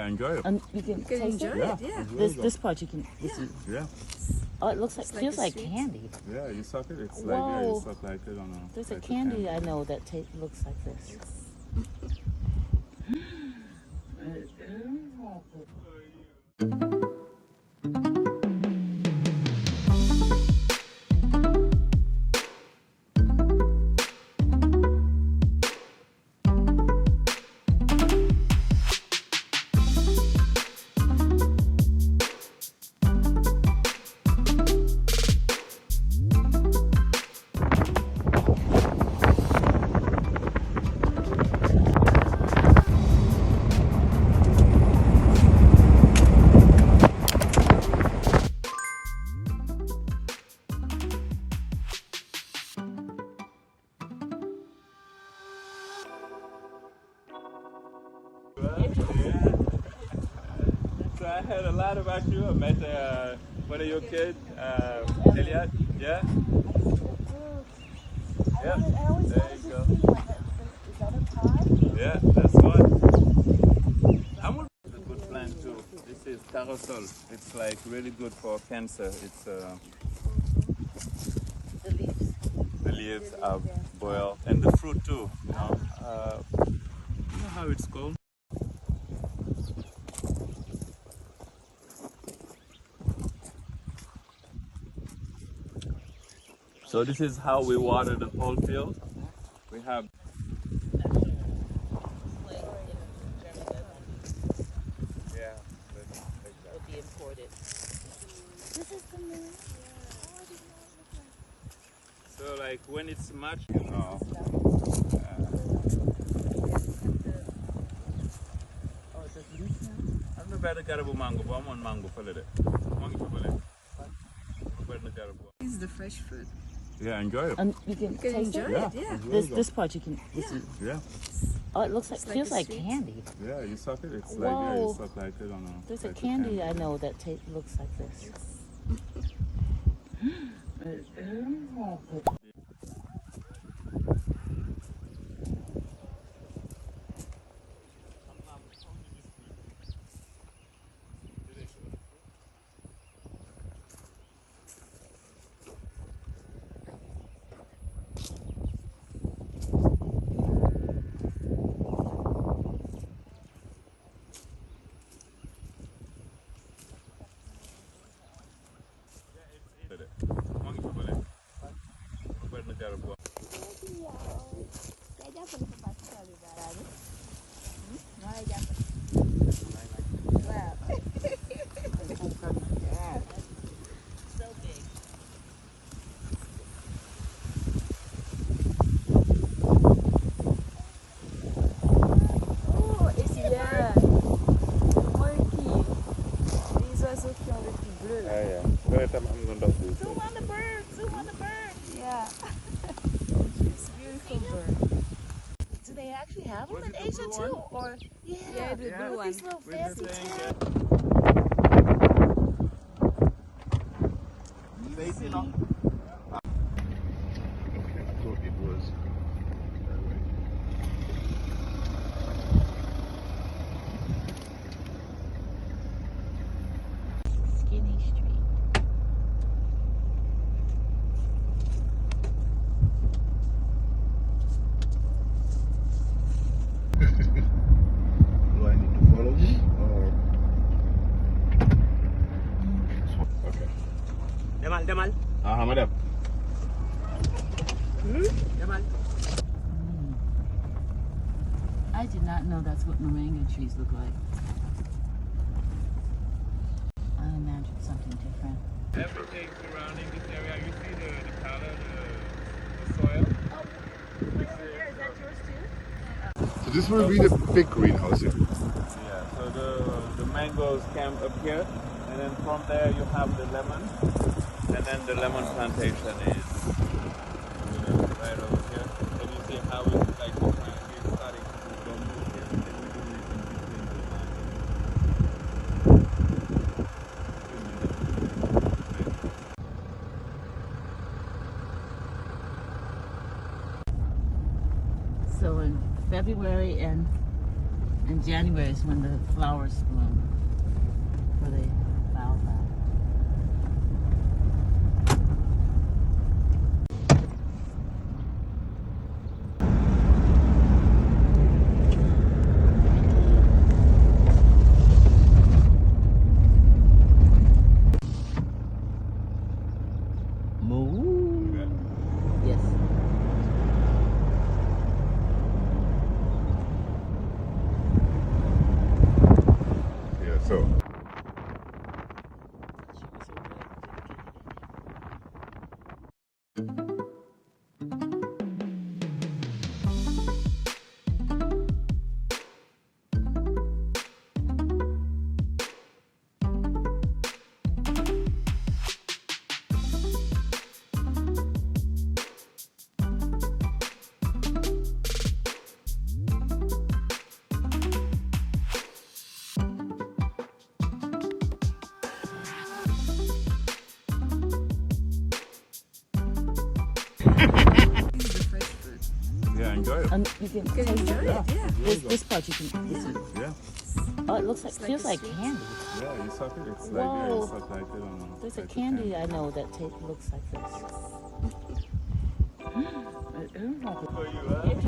enjoy it. You can You can taste enjoy it? it, yeah. It's really This part you can. Yeah, Oh, it looks like It's like feels a like sweet- candy. yeah. You suck it. It's like yeah, you Whoa. suck like I don't know. There's a like candy I know that looks like this. So I heard a lot about you. I met one of your kids, Elliot. Yeah. Yeah. There you go. Yeah, that's one. I'm gonna it's a good plant too. This is carousel. It's like really good for cancer. It's The leaves. the leaves are boiled and the fruit too. You know how it's called? So this is how we water the whole field. We have yeah, Would be imported. This is the moon. so like when it's much, you know. Oh, it does leaves now? I'm the better garabu mango, but I'm on mango for it. Mango for it. It's the fresh fruit. Yeah, enjoy it. You can You can taste enjoy it? it, yeah. it's really This part you can. yeah, Oh, it looks like It's like feels a like sweet- candy. yeah. You suck it. It's like yeah, you Whoa. suck like I don't know. There's a like candy I know that looks like this. So big. Oh, esse yeah. Monkey. These oiseaux qui ont le pied bleu. là. Yeah, yeah. Zoom on the bird. Zoom on the bird. Yeah. It's a beautiful bird. Do they actually have them in Asia too? Or Yeah, the blue with one. these little fancy tails. Okay, I thought it was. Skinny Street. Do I need to follow you or? Okay. Demal. Madam. Demal. I did not know that's what moringa trees look like. I imagined something different. Everything surrounding this area, you see the color, the soil. So this will be the big greenhouse here. Yeah, so the mangoes came up here, and then from there you have the lemon, and then the lemon plantation is right over here. And you see how it's like it's starting to go move here, and then we do it in between the lines. So in February and In January is when the flowers bloom for the baobab. Yes. Yeah, so. Yeah, enjoy it. You can Can you taste enjoy it? Yeah. This part you can. This is, Yeah, oh, it looks like It's like feels a like sweet- candy. yeah, you suck it. It's like Whoa. you suck like it on There's a like candy I know that looks like this. I don't know. For you, huh?